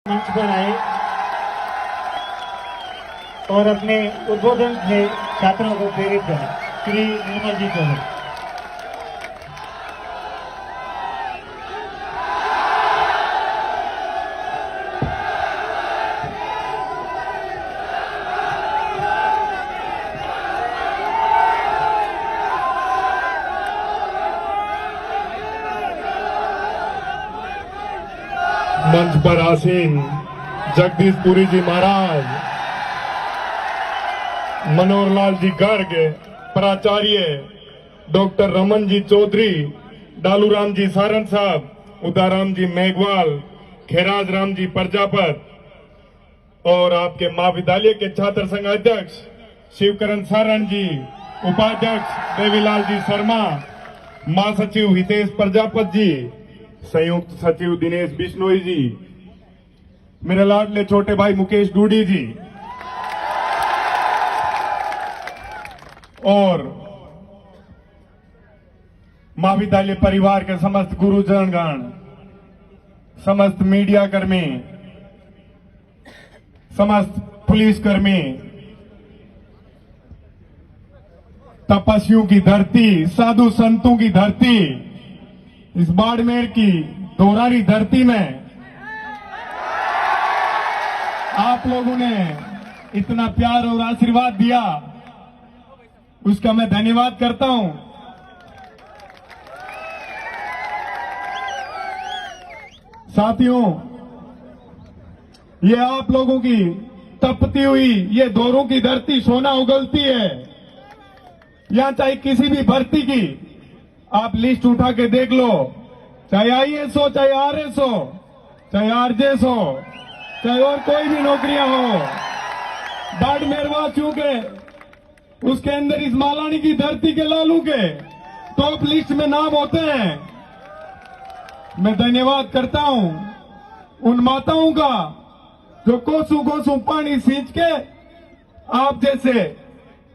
मंच पर आए और अपने उद्बोधन से छात्रों को प्रेरित करें। श्री निर्मल जी को मंच पर आसीन जगदीशपुरी जी महाराज, मनोहरलाल जी गर्ग, प्राचार्य डॉक्टर रमन जी चौधरी, डालूराम जी सारन साहब, उदाराम जी मेघवाल, खेराज राम जी प्रजापत और आपके महाविद्यालय के छात्र संघ अध्यक्ष शिवकरण सारण जी, उपाध्यक्ष देवीलाल जी शर्मा, महासचिव हितेश प्रजापत जी, संयुक्त सचिव दिनेश बिश्नोई जी, मेरे लाडले छोटे भाई मुकेश डूडी जी और महाविद्यालय परिवार के समस्त गुरुजनगण, समस्त मीडिया कर्मी, समस्त पुलिस कर्मी, तपस्वियों की धरती, साधु संतों की धरती, इस बाड़मेर की दोरारी धरती में आप लोगों ने इतना प्यार और आशीर्वाद दिया, उसका मैं धन्यवाद करता हूं। साथियों, ये आप लोगों की तपती हुई ये दोरों की धरती सोना उगलती है। यहां चाहे किसी भी भर्ती की आप लिस्ट उठा के देख लो, चाहे आईएएस हो, चाहे आरएस हो, चाहे आरजेएस हो, चाहे और कोई भी नौकरियां हो, बाड़मेर वासियों के उसके अंदर इस मालानी की धरती के लालू के टॉप लिस्ट में नाम होते हैं। मैं धन्यवाद करता हूं उन माताओं का जो कोसों कोसों पानी सींच के आप जैसे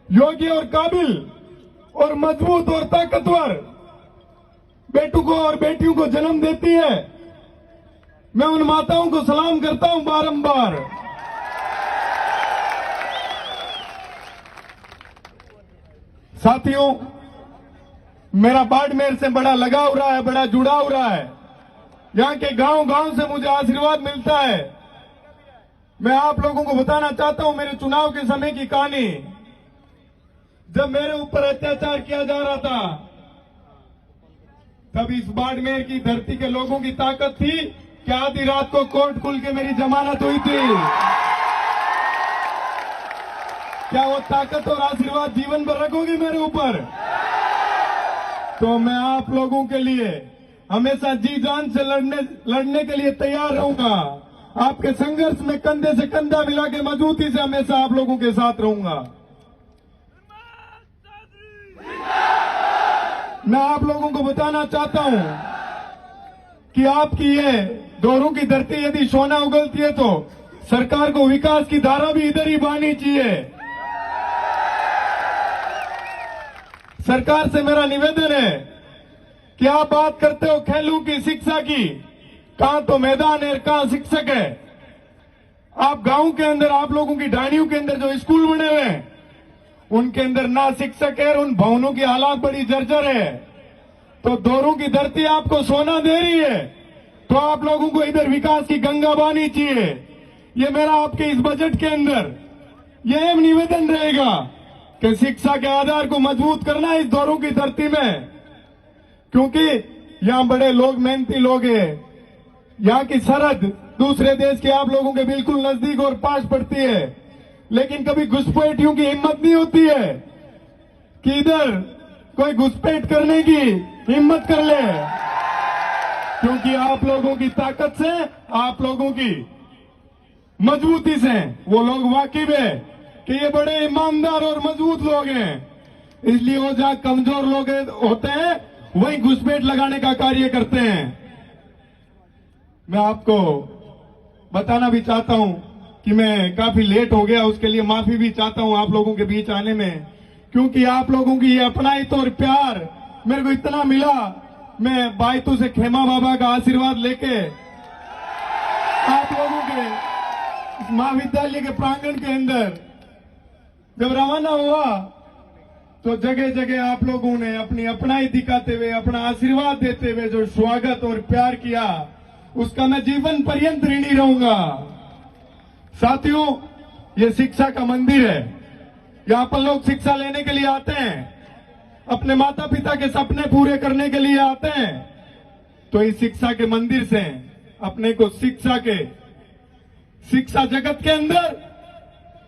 योग्य और काबिल और मजबूत और ताकतवर बेटों को और बेटियों को जन्म देती है। मैं उन माताओं को सलाम करता हूं बारंबार। साथियों, मेरा बाड़मेर से बड़ा लगाव रहा है, बड़ा जुड़ाव रहा है। यहां के गांव गांव से मुझे आशीर्वाद मिलता है। मैं आप लोगों को बताना चाहता हूं मेरे चुनाव के समय की कहानी। जब मेरे ऊपर अत्याचार किया जा रहा था, तब इस बाड़मेर की धरती के लोगों की ताकत थी कि आधी रात को कोर्ट खुल के मेरी जमानत हुई थी। क्या वो ताकत और आशीर्वाद जीवन भर रखोगे मेरे ऊपर? तो मैं आप लोगों के लिए हमेशा जी जान से लड़ने के लिए तैयार रहूंगा। आपके संघर्ष में कंधे से कंधा मिला के मजबूती से हमेशा आप लोगों के साथ रहूंगा। मैं आप लोगों को बताना चाहता हूं कि आपकी ये दोरों की धरती यदि सोना उगलती है तो सरकार को विकास की धारा भी इधर ही बहनी चाहिए। सरकार से मेरा निवेदन है कि आप बात करते हो खेलों की शिक्षा की, कहां तो मैदान है, कहां शिक्षक है। आप गांव के अंदर, आप लोगों की ढाणियों के अंदर जो स्कूल बने हुए हैं उनके अंदर ना शिक्षक है, उन भवनों की हालात बड़ी जर्जर है। तो दोरों की धरती आपको सोना दे रही है तो आप लोगों को इधर विकास की गंगा बहनी चाहिए। ये मेरा आपके इस बजट के अंदर यह निवेदन रहेगा कि शिक्षा के आधार को मजबूत करना है इस दोरों की धरती में, क्योंकि यहां बड़े लोग, मेहनती लोग हैं। यहां की सरहद दूसरे देश के आप लोगों के बिल्कुल नजदीक और पास पड़ती है, लेकिन कभी घुसपैठियों की हिम्मत नहीं होती है कि इधर कोई घुसपैठ करने की हिम्मत कर ले, क्योंकि आप लोगों की ताकत से, आप लोगों की मजबूती से वो लोग वाकिफ है कि ये बड़े ईमानदार और मजबूत लोग हैं। इसलिए वो जहां कमजोर लोग होते हैं वहीं घुसपैठ लगाने का कार्य करते हैं। मैं आपको बताना भी चाहता हूं कि मैं काफी लेट हो गया, उसके लिए माफी भी चाहता हूं आप लोगों के बीच आने में, क्योंकि आप लोगों की ये अपनाइत और प्यार मेरे को इतना मिला। मैं बायतू से खेमा बाबा का आशीर्वाद लेके आप लोगों के इस महाविद्यालय के प्रांगण के अंदर जब रवाना हुआ तो जगह जगह आप लोगों ने अपनी अपनाई दिखाते हुए, अपना आशीर्वाद देते हुए जो स्वागत और प्यार किया, उसका मैं जीवन पर्यंत ऋणी रहूंगा। साथियों, ये शिक्षा का मंदिर है। यहाँ पर लोग शिक्षा लेने के लिए आते हैं, अपने माता पिता के सपने पूरे करने के लिए आते हैं। तो इस शिक्षा के मंदिर से अपने को शिक्षा जगत के अंदर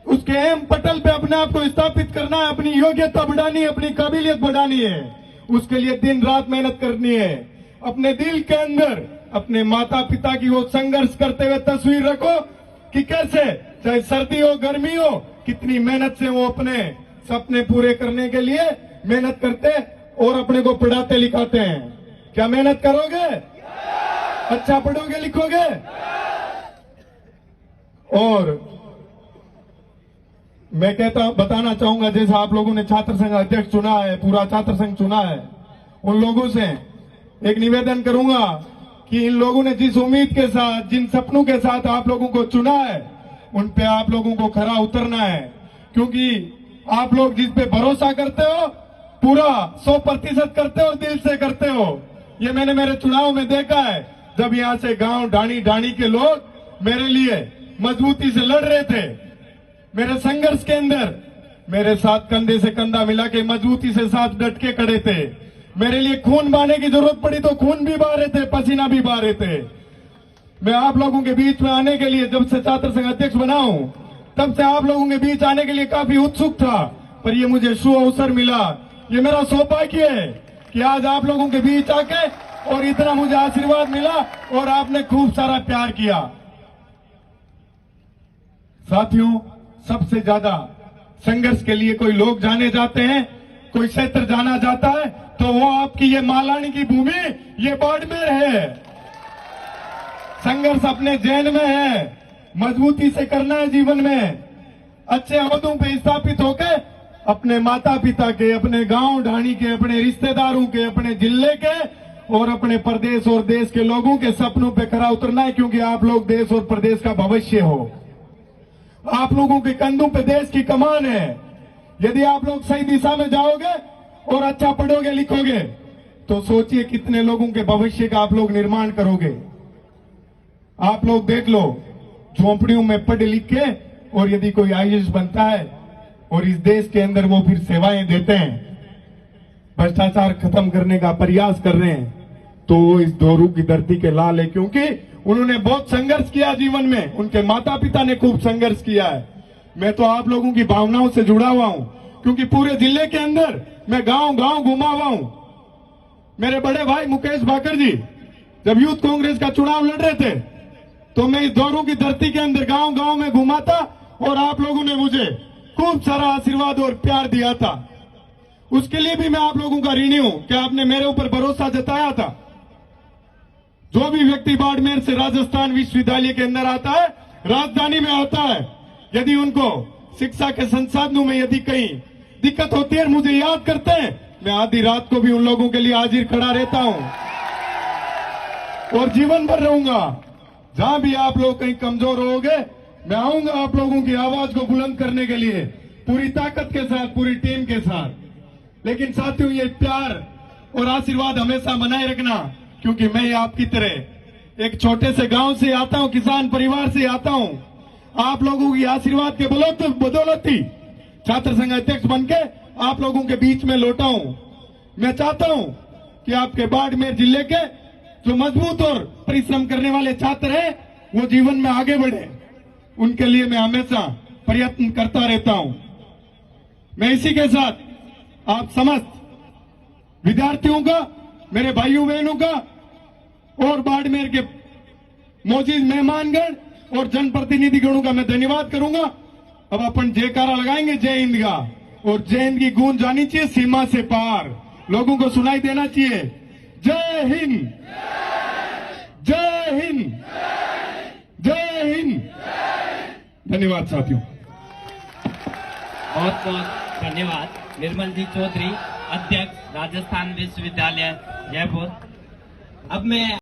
उसके एम पटल पे अपने आप को स्थापित करना है, अपनी योग्यता बढ़ानी है, अपनी काबिलियत बढ़ानी है। उसके लिए दिन रात मेहनत करनी है। अपने दिल के अंदर अपने माता पिता की वो संघर्ष करते हुए तस्वीर रखो कि कैसे, चाहे सर्दी हो गर्मी हो, कितनी मेहनत से वो अपने सपने पूरे करने के लिए मेहनत करते और अपने को पढ़ाते लिखाते हैं। क्या मेहनत करोगे? अच्छा पढ़ोगे लिखोगे? और मैं बताना चाहूंगा, जैसा आप लोगों ने छात्र संघ अध्यक्ष चुना है, पूरा छात्र संघ चुना है, उन लोगों से एक निवेदन करूंगा कि इन लोगों ने जिस उम्मीद के साथ, जिन सपनों के साथ आप लोगों को चुना है, उन पे आप लोगों को खरा उतरना है। क्योंकि आप लोग जिस पे भरोसा करते हो, पूरा 100% करते हो, दिल से करते हो। ये मैंने मेरे चुनाव में देखा है। जब यहां से गांव ढाणी के लोग मेरे लिए मजबूती से लड़ रहे थे, मेरे संघर्ष के अंदर मेरे साथ कंधे से कंधा मिला के मजबूती से साथ डट के खड़े थे। मेरे लिए खून बहाने की जरूरत पड़ी तो खून भी बहा रहे थे, पसीना भी बहा रहे थे। मैं आप लोगों के बीच में आने के लिए, जब से छात्र संघ अध्यक्ष बना हूं, तब से आप लोगों के बीच आने के लिए काफी उत्सुक था, पर ये मुझे शुभ अवसर मिला। ये मेरा सौभाग्य है कि आज आप लोगों के बीच आके और इतना मुझे आशीर्वाद मिला और आपने खूब सारा प्यार किया। साथियों, सबसे ज्यादा संघर्ष के लिए कोई लोग जाने जाते हैं, कोई क्षेत्र जाना जाता है, तो वो आपकी ये मालानी की भूमि, ये बाड़मेर है। संघर्ष अपने जैन में है, मजबूती से करना है जीवन में। अच्छे अहदों पे स्थापित होकर अपने माता पिता के, अपने गांव ढाणी के, अपने रिश्तेदारों के, अपने जिले के और अपने प्रदेश और देश के लोगों के सपनों पे खरा उतरना है। क्योंकि आप लोग देश और प्रदेश का भविष्य हो। आप लोगों के कंधों पे देश की कमान है। यदि आप लोग सही दिशा में जाओगे और अच्छा पढ़ोगे लिखोगे, तो सोचिए कितने लोगों के भविष्य का आप लोग निर्माण करोगे। आप लोग देख लो, झोंपड़ियों में पढ़ लिख के और यदि कोई आईएएस बनता है और इस देश के अंदर वो फिर सेवाएं देते हैं, भ्रष्टाचार खत्म करने का प्रयास कर रहे हैं, तो वो इस दोरू की धरती के लाल है। क्योंकि उन्होंने बहुत संघर्ष किया जीवन में, उनके माता पिता ने खूब संघर्ष किया है। मैं तो आप लोगों की भावनाओं से जुड़ा हुआ हूं, क्योंकि पूरे जिले के अंदर मैं गांव गांव घुमा हुआ हूं। मेरे बड़े भाई मुकेश भाकर जी जब यूथ कांग्रेस का चुनाव लड़ रहे थे, तो मैं इस दोरू की धरती के अंदर गांव गांव में घुमा था और आप लोगों ने मुझे खूब सारा आशीर्वाद और प्यार दिया था। उसके लिए भी मैं आप लोगों का ऋणी हूं कि आपने मेरे ऊपर भरोसा जताया था। जो भी व्यक्ति बाड़मेर से राजस्थान विश्वविद्यालय के अंदर आता है, राजधानी में आता है, यदि उनको शिक्षा के संसाधनों में यदि कहीं दिक्कत होती है, मुझे याद करते हैं, मैं आधी रात को भी उन लोगों के लिए हाजिर खड़ा रहता हूं और जीवन भर रहूंगा। जहां भी आप लोग कहीं कमजोर होगे, मैं आऊंगा आप लोगों की आवाज को बुलंद करने के लिए, पूरी ताकत के साथ, पूरी टीम के साथ। लेकिन साथियों, ये प्यार और आशीर्वाद हमेशा बनाए रखना, क्योंकि मैं आपकी तरह एक छोटे से गांव से आता हूं, किसान परिवार से आता हूं। आप लोगों की आशीर्वाद के बदौलत ही छात्र संघ अध्यक्ष बनके आप लोगों के बीच में लौटा हूं। मैं चाहता हूं कि आपके बाड़मेर जिले के जो मजबूत और परिश्रम करने वाले छात्र हैं, वो जीवन में आगे बढ़े, उनके लिए मैं हमेशा प्रयत्न करता रहता हूं। मैं इसी के साथ आप समस्त विद्यार्थियों का, मेरे भाइयों बहनों का और बाड़मेर के मौजूद मेहमानगण और जनप्रतिनिधिगणों का मैं धन्यवाद करूंगा। अब अपन जयकारा लगाएंगे जय हिंद का, और जय हिंद की गूंज जानी चाहिए सीमा से पार, लोगों को सुनाई देना चाहिए। जय हिंद, जय हिंद, जय हिंद। धन्यवाद साथियों। बहुत बहुत धन्यवाद निर्मल जी चौधरी, अध्यक्ष राजस्थान विश्वविद्यालय जयपुर। अब मैं